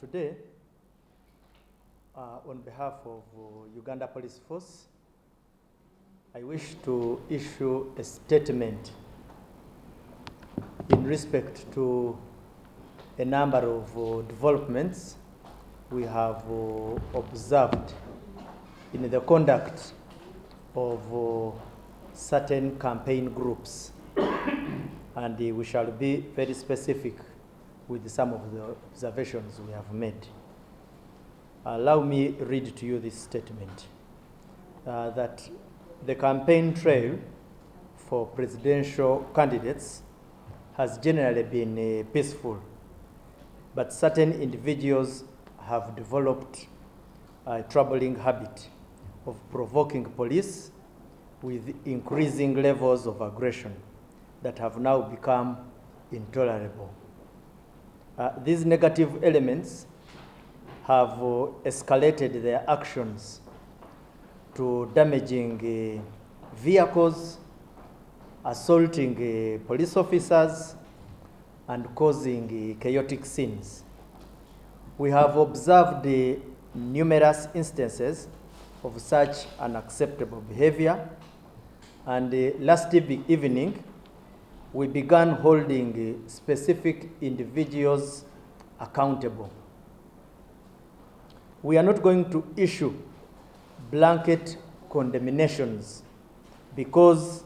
Today, on behalf of Uganda Police Force, I wish to issue a statement in respect to a number of developments we have observed in the conduct of certain campaign groups. And we shall be very specific with some of the observations we have made. Allow me read to you this statement, that the campaign trail for presidential candidates has generally been peaceful, but certain individuals have developed a troubling habit of provoking police with increasing levels of aggression that have now become intolerable. These negative elements have escalated their actions to damaging vehicles, assaulting police officers, and causing chaotic scenes. We have observed numerous instances of such unacceptable behavior, and last evening, we began holding specific individuals accountable. We are not going to issue blanket condemnations because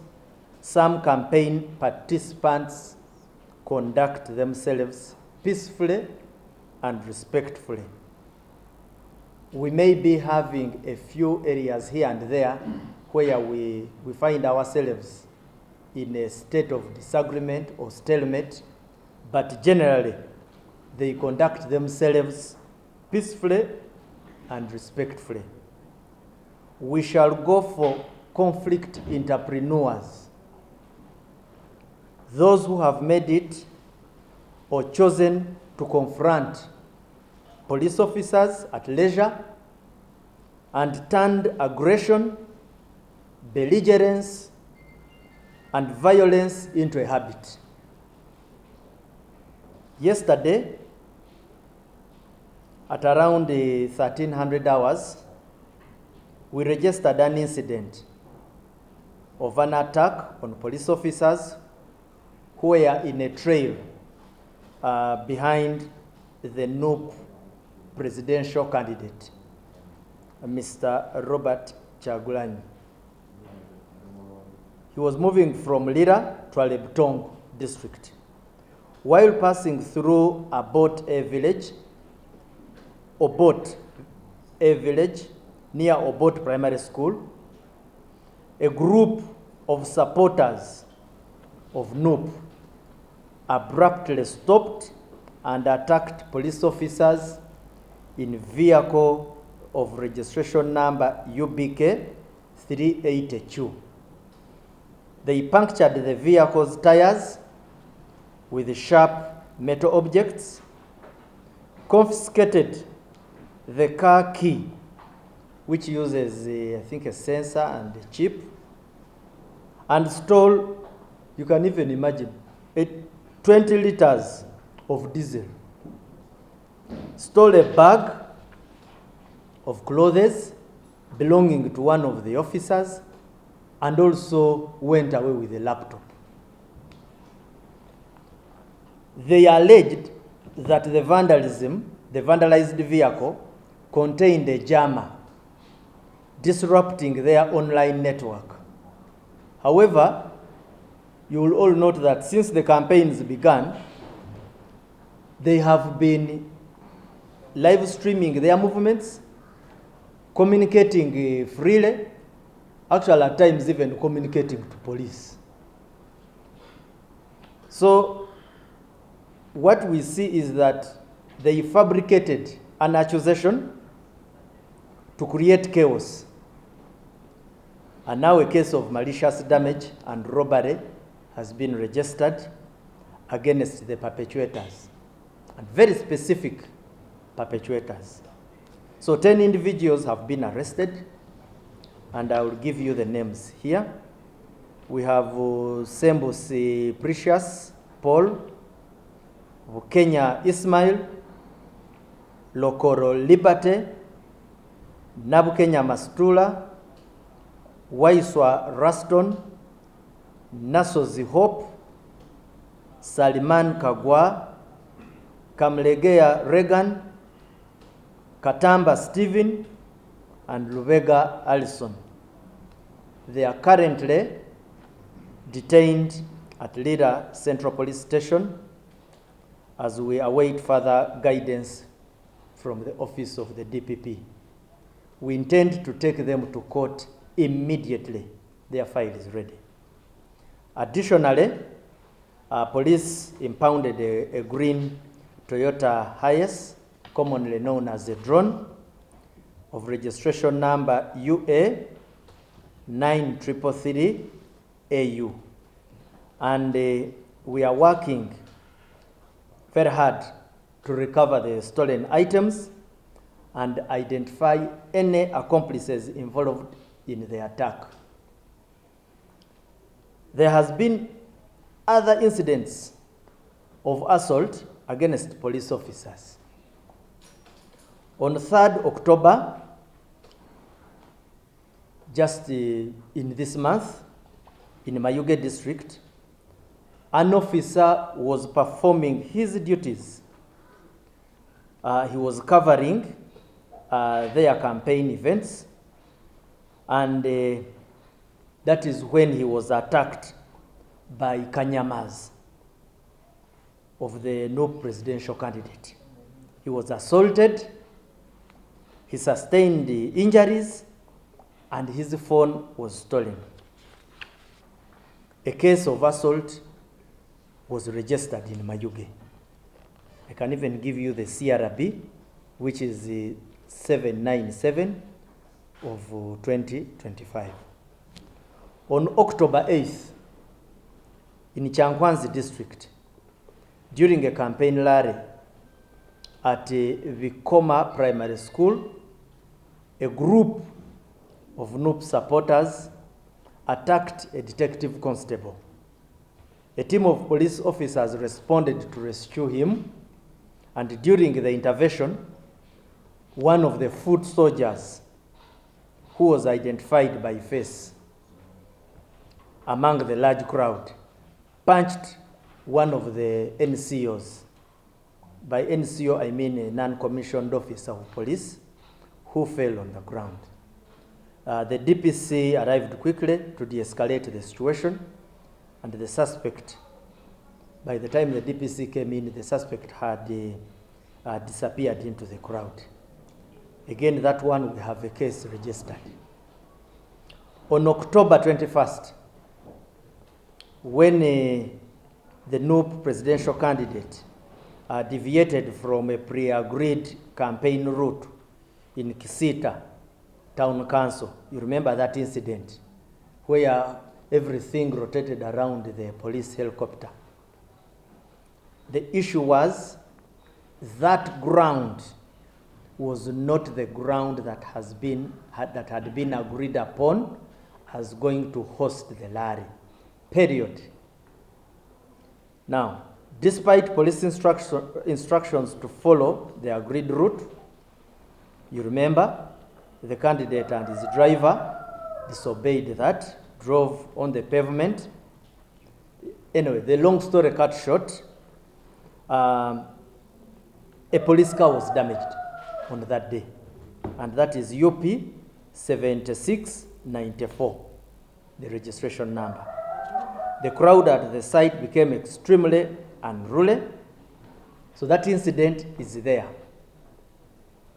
some campaign participants conduct themselves peacefully and respectfully. We may be having a few areas here and there where we find ourselves in a state of disagreement or stalemate, but generally they conduct themselves peacefully and respectfully. We shall go for conflict entrepreneurs, those who have made it or chosen to confront police officers at leisure and turned aggression, belligerence, and violence into a habit. Yesterday, at around 1300 hours, we registered an incident of an attack on police officers who were in a trail behind the NUP presidential candidate, Mr. Robert Kyagulanyi. He was moving from Lira to Uganda District. While passing through Obot A village near Obot Primary School, a group of supporters of NUP abruptly stopped and attacked police officers in vehicle of registration number UBK 382. They punctured the vehicle's tires with sharp metal objects, confiscated the car key, which uses, I think, a sensor and a chip, and stole, you can even imagine, 20 liters of diesel. Stole a bag of clothes belonging to one of the officers, and also went away with a laptop. They alleged that the vandalized vehicle contained a jammer, disrupting their online network. However, you will all note that since the campaigns began, they have been live streaming their movements, communicating freely, actually at times even communicating to police. So what we see is that they fabricated an accusation to create chaos. And now a case of malicious damage and robbery has been registered against the perpetrators, and very specific perpetrators. So 10 individuals have been arrested, and I will give you the names here. We have Sembus Precious Paul, Kenya Ismail, Lokoro Liberty, Nabukenya Mastula, Waiswa Raston, Nasozi Hope, Saliman Kagwa, Kamlegea Regan, Katamba Stephen, and Lubega Allison. They are currently detained at Lira Central Police Station as we await further guidance from the office of the DPP. We intend to take them to court immediately. Their file is ready. Additionally, police impounded a green Toyota Hiace, commonly known as a drone, of registration number UA 9333 AU. And we are working very hard to recover the stolen items and identify any accomplices involved in the attack. There has been other incidents of assault against police officers. On 3rd October, just in this month, in Uganda District, an officer was performing his duties. He was covering their campaign events, and that is when he was attacked by Kanyamas of the NUP presidential candidate. He was assaulted, he sustained injuries, and his phone was stolen. A case of assault was registered in Mayuge. I can even give you the CRB, which is 797 of 2025. On October 8th, in Changwanzi District, during a campaign rally at Vikoma Primary School, a group of NUP supporters attacked a detective constable. A team of police officers responded to rescue him, and during the intervention, one of the foot soldiers, who was identified by face among the large crowd, punched one of the NCOs. By NCO, I mean a non-commissioned officer of police, who fell on the ground. The DPC arrived quickly to de-escalate the situation, and the suspect, by the time the DPC came in, the suspect had disappeared into the crowd. Again, that one we have a case registered. On October 21st, when the NUP presidential candidate deviated from a pre-agreed campaign route in Kisita Town Council, you remember that incident where everything rotated around the police helicopter. The issue was that ground was not the ground that had been agreed upon as going to host the rally. Period. Now, despite police instructions to follow the agreed route, you remember the candidate and his driver disobeyed that, drove on the pavement. Anyway, the long story cut short, a police car was damaged on that day, and that is UP 7694, the registration number. The crowd at the site became extremely unruly, so that incident is there.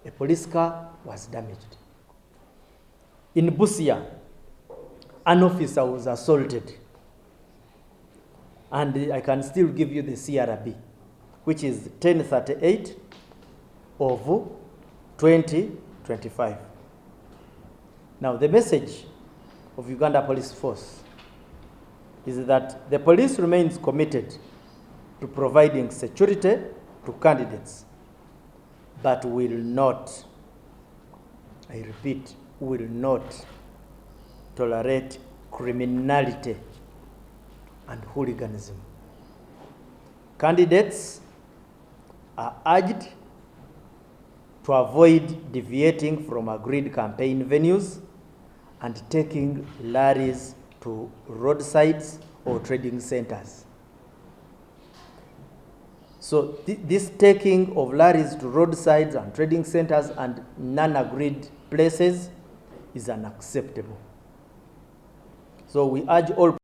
A police car was damaged. In Busia, an officer was assaulted, and I can still give you the CRB, which is 1038 of 2025. Now, the message of Uganda Police Force is that the police remains committed to providing security to candidates, but will not, I repeat, will not tolerate criminality and hooliganism. Candidates are urged to avoid deviating from agreed campaign venues and taking lorries to roadsides or trading centers. So this taking of lorries to roadsides and trading centers and non-agreed places is unacceptable. So we urge all